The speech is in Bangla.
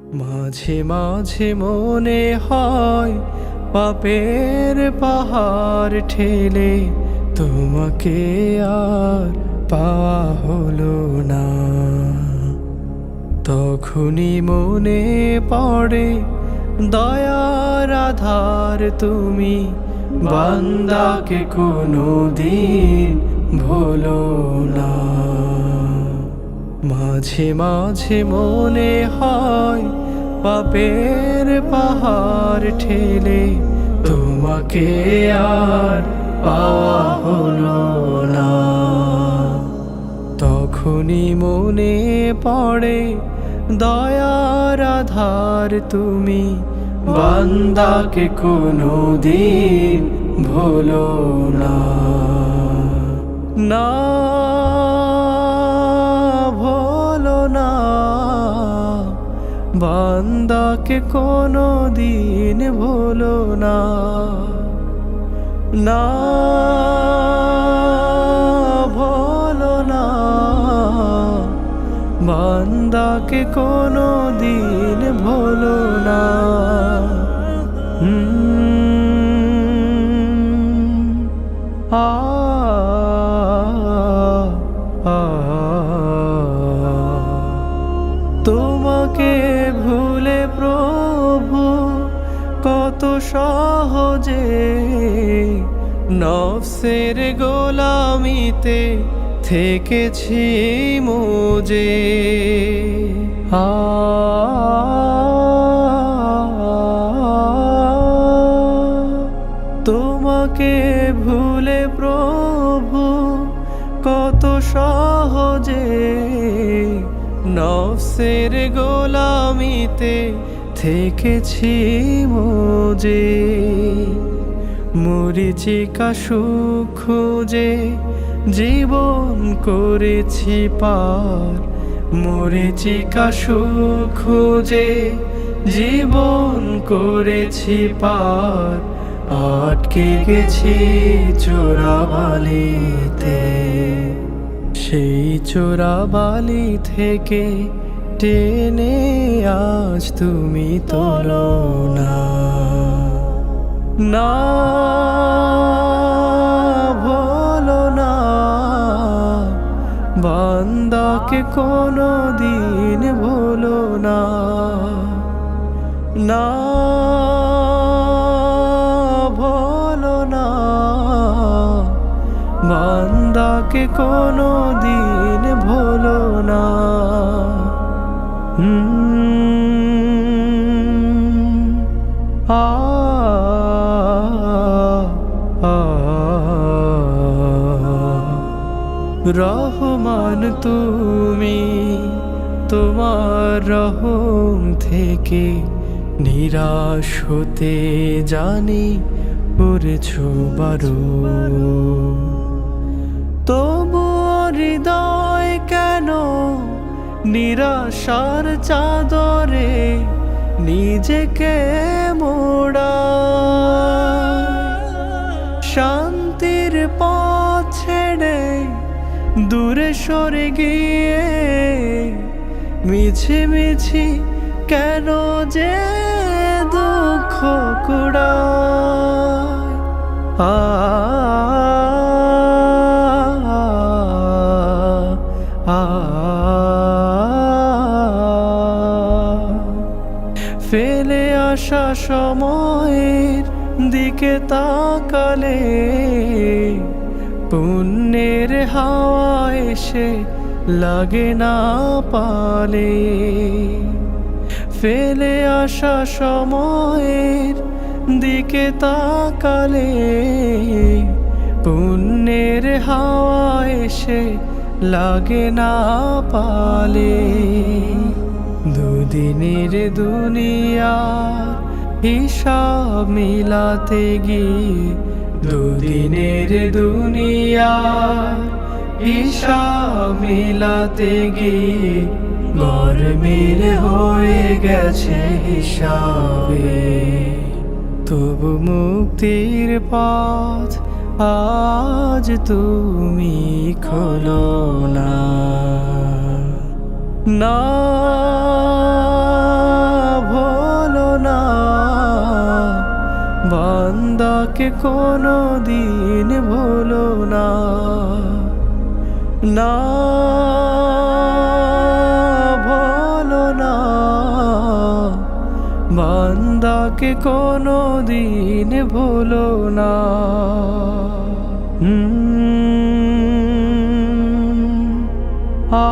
মাঝে মাঝে মনে হয় পাপের পাহাড় ঠেলে তোমাকে আর পাওয়া হলো না। তখনই মনে পড়ে দয়ার আধার তুমি, বান্দাকে কোনো দিন ভুলো না। মাঝে মাঝে মনে হয় পাপের পাহাড় ঠেলে তোমাকে আর পাওয়া হলো না। তখনই মনে পড়ে দয়ার আধার তুমি, বান্দাকে কোনো দিন ভুলো না। না ভুলো না, বান্দাকে কোনো দিন ভুলো না। না ভুলো না, বান্দাকে কোনো দিন ভুলো না। আ তোমাকে ভুলে প্রভু কত সহজে নফসের গোলামিতে থেকেছি মোজে। তোমাকে ভুলে প্রভু কত সহজে নফসের গোলামিতে থেকেছি মোজে। মরিচিকা সুখ খুঁজে জীবন করেছি পার, মরিচিকা সুখ খুঁজে জীবন করেছি পার। আটকে গেছি চোরাবালিতে, সেই চোরাবালি থেকে টেনে আজ তুমি তোলো না। না ভুলো না, বান্দাকে কোনো দিন ভুলো না। না ভুলো না, বান্দাকে কোনো দিন ভুলো না। রহমান তুমি, তোমার রহম থেকে নিরাশ হতে জানি করেছো বারো। তবু হৃদয় কেন নিরাশার চাদরে নিজেকে মোড়া। শান্তির পথ ছেড়ে দূরে সরে গিয়ে মিছি মিছি কেন যে দুঃখ কুড়ায়। ফেলে আসা সময়ের দিকে তাকালে পুণ্যের হাওয়া এসে লাগে না পালে। ফেলে আসা সময়ের দিকে তাকালে পুণ্যের হাওয়া এসে লাগে না পালে। দুদিনের দুনিয়ার হিসাব মিলাতে গিয়ে, দুদিনের দুনিয়ার হিসাব মিলাতে গিয়ে গরমিল হয়ে গেছে হিসাবে। তবু মুক্তির পথ আজ তুমি খোলো না। না বান্দাকে কোনো দিন ভুলো না, না ভুলো না, বান্দাকে কোনো দিন ভুলো না। আ